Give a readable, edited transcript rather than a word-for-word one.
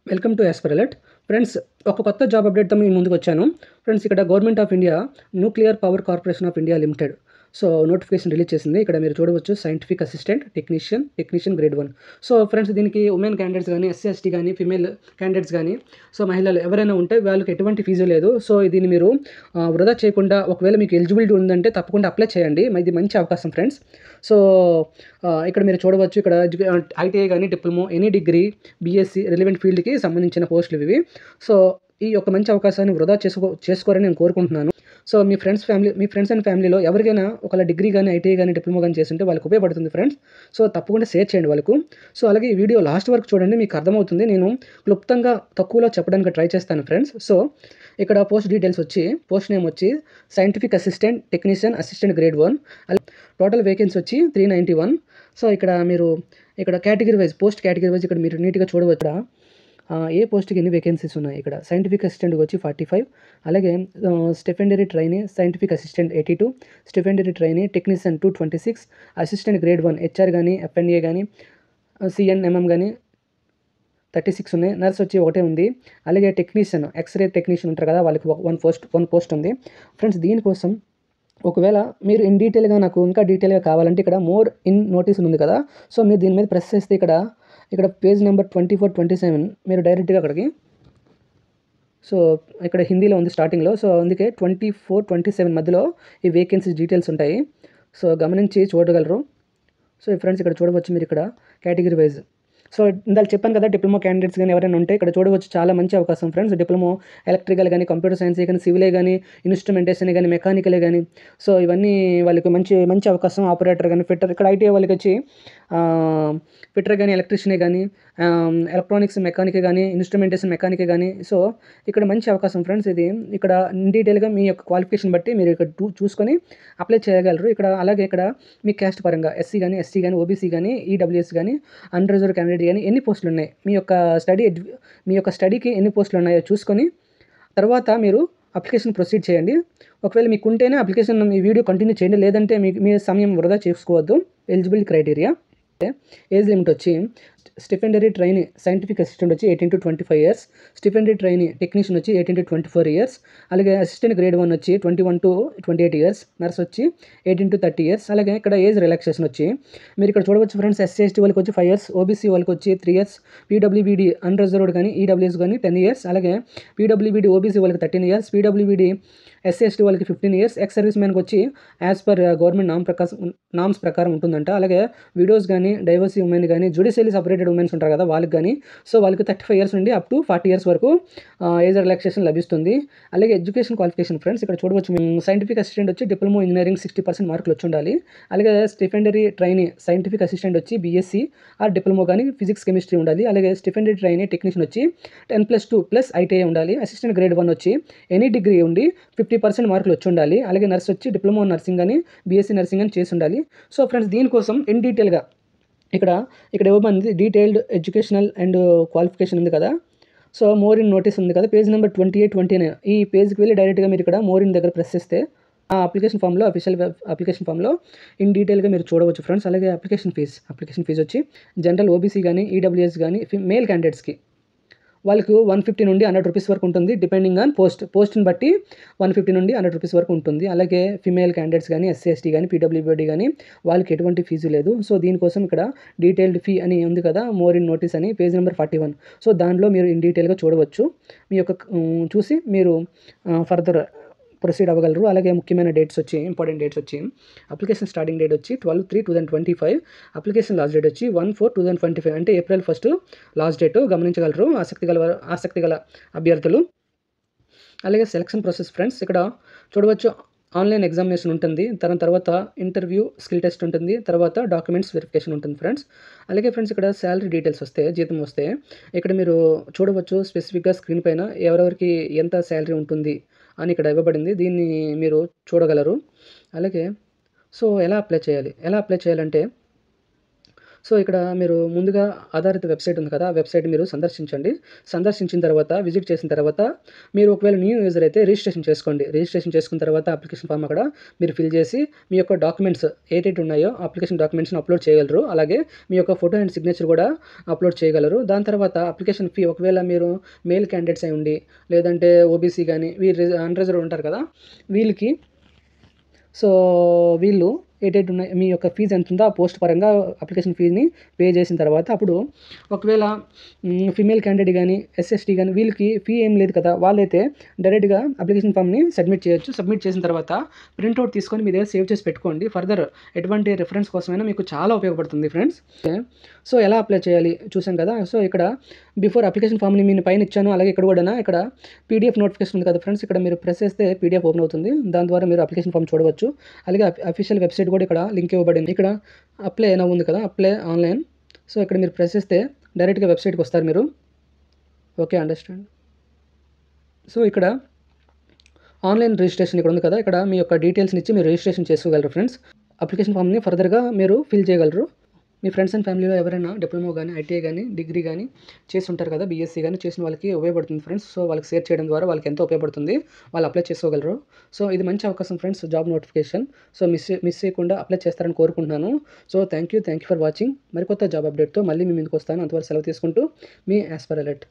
Welcome to as per alert. Friends, ఒక కొత్త job అప్డేట్తో మీ ముందుకు వచ్చాను. ఫ్రెండ్స్, ఇక్కడ government of India nuclear power corporation of India limited notification release చేసింది. ఇక్కడ మీరు చూడవచ్చు scientific assistant technician grade 1. So friends, దీనికి ఉమెన్ క్యాండిడేట్స్ కానీ, ఎస్సీ ఎస్టీ కానీ, ఫిమేల్ క్యాండిడేట్స్ కానీ, సో మహిళలు ఎవరైనా ఉంటే వాళ్ళకి ఎటువంటి ఫీజు లేదు. సో దీన్ని మీరు వృధా చేయకుండా, ఒకవేళ మీకు ఎలిజిబిలిటీ ఉందంటే తప్పకుండా అప్లై చేయండి. ఇది మంచి అవకాశం ఫ్రెండ్స్. సో ఇక్కడ మీరు చూడవచ్చు, ఇక్కడ ఐటీఐ కానీ, diploma, any degree, BSc relevant ఫీల్డ్కి సంబంధించిన పోస్టులు ఇవి. సో ఈ యొక్క మంచి అవకాశాన్ని వృధా చేసుకోరని నేను కోరుకుంటున్నాను. సో మీ ఫ్రెండ్స్ అండ్ ఫ్యామిలీలో ఎవరికైనా ఒకవేళ డిగ్రీ కానీ, ఐటీఐ కానీ, డిప్లొమా కానీ చేస్తుంటే వాళ్ళకి ఉపయోగపడుతుంది ఫ్రెండ్స్. సో తప్పకుండా షేర్ చేయండి వాళ్ళకు. సో అలాగే ఈ వీడియో లాస్ట్ వరకు చూడండి, మీకు అర్థమవుతుంది. నేను క్లుప్తంగా తక్కువలో చెప్పడానికి ట్రై చేస్తాను ఫ్రెండ్స్. సో ఇక్కడ పోస్ట్ డీటెయిల్స్ వచ్చి, పోస్ట్ నేమ్ వచ్చి scientific assistant technician assistant grade 1. Total vacancy వచ్చి 391. సో ఇక్కడ మీరు category wise, post category wise ఇక్కడ మీరు నీట్గా చూడవచ్చు. ఏ పోస్ట్కి ఎన్ని వేకెన్సీస్ ఉన్నాయి. ఇక్కడ సైంటిఫిక్ అసిస్టెంట్కి వచ్చి 45, అలాగే stipendiary trainee scientific assistant 82, stipendiary trainee technician 226, assistant grade 1 HR కానీ, ఎఫ్ఎన్ఏ కానీ, సిఎన్ఎంఎం కానీ 36 ఉన్నాయి. నర్స్ వచ్చి ఒకటే ఉంది. అలాగే టెక్నీషియన్, ఎక్స్రే టెక్నీషియన్ ఉంటారు కదా, వాళ్ళకి వన్ పోస్ట్ ఉంది ఫ్రెండ్స్. దీనికోసం ఒకవేళ మీరు ఇన్ డీటెయిల్గా, నాకు ఇంకా డీటెయిల్గా కావాలంటే ఇక్కడ మోర్ ఇన్ నోటీస్ ఉంది కదా, సో మీరు దీని మీద ప్రెస్ చేస్తే ఇక్కడ పేజ్ నెంబర్ 24, 27 మీరు డైరెక్ట్గా అక్కడికి, సో ఇక్కడ హిందీలో ఉంది స్టార్టింగ్లో. సో అందుకే 24, 27 మధ్యలో ఈ వేకెన్సీస్ డీటెయిల్స్ ఉంటాయి. సో గమనించి చూడగలరు. సో ఫ్రెండ్స్, ఇక్కడ చూడవచ్చు మీరు ఇక్కడ కేటగిరీ వైజ్. సో ఇందాక చెప్పాను కదా, డిప్లొమా క్యాండిడేట్స్ కానీ ఎవరైనా ఉంటే ఇక్కడ చూడవచ్చు. చాలా మంచి అవకాశం ఫ్రెండ్స్. డిప్లొమా ఎలక్ట్రికల్ కానీ, కంప్యూటర్ సైన్స్ కానీ, సివిలే కానీ, ఇన్స్ట్రుమెంటేషన్ కానీ, మెకానికలే కానీ, సో ఇవన్నీ వాళ్ళకి మంచి అవకాశం. ఆపరేటర్ కానీ, ఫిట్టర్, ఇక్కడ ఐటీఐ వాళ్ళకి వచ్చి ఫిట్టర్ కానీ, ఎలక్ట్రీషియనే కానీ, ఎలక్ట్రానిక్స్ మెకానికే కానీ, ఇన్స్ట్రుమెంటేషన్ మెకానికే కానీ, సో ఇక్కడ మంచి అవకాశం ఫ్రెండ్స్. ఇది ఇక్కడ ఇన్ డీటెయిల్గా మీ యొక్క క్వాలిఫికేషన్ బట్టి మీరు ఇక్కడ చూసుకొని అప్లై చేయగలరు. అలాగే ఇక్కడ మీ క్యాస్ట్ పరంగా ఎస్సీ కానీ, ఎస్టీ కానీ, ఓబీసీ కానీ, ఈడబ్ల్యూఎస్ కానీ, అన్రిజర్వ్డ్ క్యాండిడేట్ కానీ ఎన్ని పోస్టులు ఉన్నాయి, మీ యొక్క స్టడీకి ఎన్ని పోస్టులు ఉన్నాయో చూసుకొని తర్వాత మీరు అప్లికేషన్ ప్రొసీడ్ చేయండి. ఒకవేళ మీకు ఉంటేనే అప్లికేషన్ ఈ వీడియో కంటిన్యూ చేయండి, లేదంటే మీ సమయం వృధా చేసుకోవద్దు. ఎలిజిబిలిటీ క్రైటీరియా, ఏజ్ లిమిట్ వచ్చి స్టిఫెండరీ ట్రైనీ సైంటిఫిక్ అసిస్టెంట్ వచ్చి 18 to 25 years, స్టిఫెండరీ ట్రైనీ టెక్నీషియన్ వచ్చి 18 to 24 years, అలాగే అసిస్టెంట్ గ్రేడ్ 1 వచ్చి 21 to 28 years, నర్స్ వచ్చి 18 to 30 years. అలాగే ఇక్కడ ఏజ్ రిలాక్సేషన్ వచ్చి మీరు ఇక్కడ చూడవచ్చు ఫ్రెండ్స్. ఎస్సీ ఎస్టీ వాళ్ళకి వచ్చి 5 years, ఓబీసీ వాళ్ళకి వచ్చి 3 years, పీడబ్ల్యూబీడీ అన్రిజర్వ్డ్ కానీ, ఈడబ్ల్యూఎస్ కానీ 10 years, అలాగే పీడబ్ల్యూబీడీ ఓబీసీ వాళ్ళకి 13 years, పీడబ్ల్యూబీడీ ఎస్సీ ఎస్టీ వాళ్ళకి 15 years, ఎక్స్ సర్వీస్ మ్యాన్కి వచ్చి యాజ్ పర్ గవర్నమెంట్ నామ్స్ ప్రకారం ఉంటుందంట. అలాగే విడోస్ కానీ, డైవర్సీ ఉమెన్ కానీ, జుడిషియలీ సపరేటెడ్ ఉమెన్స్ ఉంటారు కదా, వాళ్ళకి కానీ, సో వాళ్ళకి 35 years నుండి అప్ టు 40 years వరకు ఏజ్ రిలాక్సేషన్ లభిస్తుంది. అలాగే ఎడ్యుకేషన్ క్వాలిఫికేషన్ ఫ్రెండ్స్, ఇక్కడ చూడవచ్చు. సైంటిఫిక్ అసిస్టెంట్ వచ్చి డిప్లొమా ఇంజనీరింగ్ 60% మార్కులు వచ్చి ఉండాలి. అలాగే స్టిఫెండరీ ట్రైనీ సైంటిఫిక్ అసిస్టెంట్ వచ్చి బీఎస్సీ ఆర్ డిప్లొమా కానీ, ఫిజిక్స్ కెమిస్ట్రీ ఉండాలి. అలాగే స్టిఫెండరీ ట్రైనీ టెక్నీషియన్ వచ్చి 10+2+ ఐటీఐ ఉండాలి. అసిస్టెంట్ గ్రేడ్ 1 వచ్చి ఎనీ డిగ్రీ ఉండి 50% మార్కులు వచ్చి ఉండాలి. అలాగే నర్స్ వచ్చి డిప్లొమా నర్సింగ్ కానీ, బీఎస్సీ నర్సింగ్ అని చేసి ఉండాలి. సో ఫ్రెండ్స్, దీనికోసం ఇన్ డీటెయిల్గా ఇక్కడ ఇవ్వబడింది డీటెయిల్డ్ ఎడ్యుకేషనల్ అండ్ క్వాలిఫికేషన్ ఉంది కదా. సో మోర్ ఇన్ నోటీస్ ఉంది కదా, పేజ్ నెంబర్ 28, 29 ఈ పేజ్కి వెళ్ళి డైరెక్ట్గా మీరు ఇక్కడ మోర్ ఇన్ దగ్గర ప్రెస్ చేస్తే ఆ అప్లికేషన్ ఫామ్లో, అఫీషియల్ అప్లికేషన్ ఫామ్లో ఇన్ డీటెయిల్గా మీరు చూడవచ్చు ఫ్రెండ్స్. అలాగే అప్లికేషన్ ఫీజ్ వచ్చి జనరల్, ఓబీసీ కానీ, ఈడబ్ల్యూఎస్ కానీ, మేల్ క్యాండిడేట్స్కి వాళ్ళకు 150 నుండి 100 రూపీస్ వరకు ఉంటుంది. డిపెండింగ్ ఆన్ పోస్ట్ని బట్టి 150 నుండి 100 రూపీస్ వరకు ఉంటుంది. అలాగే ఫిమేల్ క్యాండిడేట్స్ కానీ, ఎస్సీ ఎస్టీ కానీ, పీడబ్ల్యూబీడీ కానీ వాళ్ళకి ఎటువంటి ఫీజు లేదు. సో దీనికోసం ఇక్కడ డీటెయిల్డ్ ఫీ అని ఉంది కదా, మోర్ ఇన్ నోటీస్ అని పేజ్ నెంబర్ 41. సో దానిలో మీరు ఇన్ డీటెయిల్గా చూడవచ్చు. మీ యొక్క చూసి మీరు ఫర్దర్ ప్రొసీడ్ అవ్వగలరు. అలాగే ముఖ్యమైన ఇంపార్టెంట్ డేట్స్ వచ్చి అప్లికేషన్ స్టార్టింగ్ డేట్ వచ్చి 12/3/2025, అప్లికేషన్ లాస్ట్ డేట్ వచ్చి 1/4/2025, అంటే April 1 లాస్ట్ డేట్. గమనించగలరు ఆసక్తి గల అభ్యర్థులు. అలాగే సెలక్షన్ ప్రాసెస్ ఫ్రెండ్స్, ఇక్కడ చూడవచ్చు. ఆన్లైన్ ఎగ్జామినేషన్ ఉంటుంది, తర్వాత ఇంటర్వ్యూ, స్కిల్ టెస్ట్ ఉంటుంది, తర్వాత డాక్యుమెంట్స్ వెరిఫికేషన్ ఉంటుంది ఫ్రెండ్స్. అలాగే ఫ్రెండ్స్, ఇక్కడ శాలరీ డీటెయిల్స్ జీతం వస్తే ఇక్కడ మీరు చూడవచ్చు. స్పెసిఫిక్గా స్క్రీన్ పైన ఎవరెవరికి ఎంత శాలరీ ఉంటుంది అని ఇక్కడ ఇవ్వబడింది. దీన్ని మీరు చూడగలరు. అలాగే సో ఎలా అప్లై చేయాలంటే, సో, ఇక్కడ మీరు ముందుగా ఆధారిత వెబ్‌సైట్ ఉంది కదా! ఆ వెబ్‌సైట్ మీరు సందర్శించండి. సందర్శించిన తర్వాత విజిట్ చేసిన తర్వాత మీరు ఒకవేళ న్యూ యూజర్ అయితే రిజిస్ట్రేషన్ చేసుకోండి. రిజిస్ట్రేషన్ చేసుకున్న తర్వాత అప్లికేషన్ ఫార్మ్ అక్కడ మీరు ఫిల్ చేసి మీ యొక్క డాక్యుమెంట్స్ ఏటేటి ఉన్నాయో అప్లికేషన్ డాక్యుమెంట్స్‌ని అప్‌లోడ్ చేయగలరు. అలాగే మీ యొక్క ఫోటో అండ్ సిగ్నేచర్ కూడా అప్‌లోడ్ చేయగలరు. దాని తర్వాత అప్లికేషన్ ఫీ ఒకవేళ మీరు మేల్ క్యాండిడేట్స్ అయ్యుండి లేదంటే ఓబీసీ గాని వీరు అన్‌రిజర్వ్డ్ ఉంటారు కదా! వీళ్ళకి సో, వీళ్ళు ఏటేటున్నాయి మీ యొక్క ఫీజ్ ఎంతుందో ఆ పోస్ట్ పరంగా అప్లికేషన్ ఫీని పే చేసిన తర్వాత అప్పుడు ఒకవేళ ఫీమేల్ క్యాండిడేట్ గాని, ఎస్‌ఎస్‌టీ గాని వీళ్ళకి ఫీ ఏం లేదు కదా! వాళ్ళైతే డైరెక్ట్‌గా అప్లికేషన్ ఫామ్‌ని సబ్మిట్ చేయొచ్చు. సబ్మిట్ చేసిన తర్వాత ప్రింట్ ఔట్ తీసుకొని మీ దగ్గర సేవ్ చేసి పెట్టుకోండి. ఫర్దర్ ఎటువంటి రిఫరెన్స్ కోసమైనా మీకు చాలా ఉపయోగపడుతుంది ఫ్రెండ్స్. సో, ఎలా అప్లై చేయాలి చూసాం కదా! సో, ఇక్కడ బిఫోర్ అప్లికేషన్ ఫామ్‌ని నేను పైన ఇచ్చాను. అలాగే ఇక్కడ కూడానా ఇక్కడ పీడీఎఫ్ నోటిఫికేషన్ ఉంది కదా ఫ్రెండ్స్. ఇక్కడ మీరు ప్రెస్ చేస్తే పీడీఎఫ్ ఓపెన్ అవుతుంది. దాని ద్వారా మీరు అప్లికేషన్ ఫామ్ చూడవచ్చు. అలాగే అఫీషియల్ వెబ్‌సైట్ కూడా ఇక్కడ లింక్ ఇవ్వబడింది. ఇక్కడ అప్లై నౌ ఉంది కదా! Apply online. సో, ఇక్కడ మీరు ప్రెస్ చేస్తే డైరెక్ట్‌గా వెబ్‌సైట్‌కి వస్తారు మీరు. ఓకే. అండర్‌స్టాండ్. సో, ఇక్కడ ఆన్‌లైన్ రిజిస్ట్రేషన్ ఇక్కడ ఉంది కదా! ఇక్కడ మీ యొక్క డీటెయిల్స్‌ని ఇచ్చి మీరు రిజిస్ట్రేషన్ చేసుకోగలరు ఫ్రెండ్స్. అప్లికేషన్ ఫామ్‌ని ఫర్దర్‌గా మీరు ఫిల్ చేయగలరు. మీ ఫ్రెండ్స్ అండ్ ఫ్యామిలీలో ఎవరైనా డిప్లొమా గాని, ఐటీఐ గాని, డిగ్రీ గాని చేసుంటారు కదా! బీఎస్సీ గాని చేసిన వాళ్ళకి ఉపయోగపడుతుంది ఫ్రెండ్స్. సో, వాళ్ళకి షేర్ చేయడం ద్వారా వాళ్ళకి ఎంతో ఉపయోగపడుతుంది. వాళ్ళు అప్లై చేసుకోగలరు. సో, ఇది మంచి అవకాశం friends job notification. So, miss చేయకుండా అప్లై చేస్తారని కోరుకుంటున్నాను. So, thank you for watching. మరికొత్త జాబ్ అప్డేట్‌తో మళ్ళీ మీ ముందుకొస్తాను. అంతవరకు సెలవు తీసుకుంటూ మీ యాస్ పర్ అలర్ట్.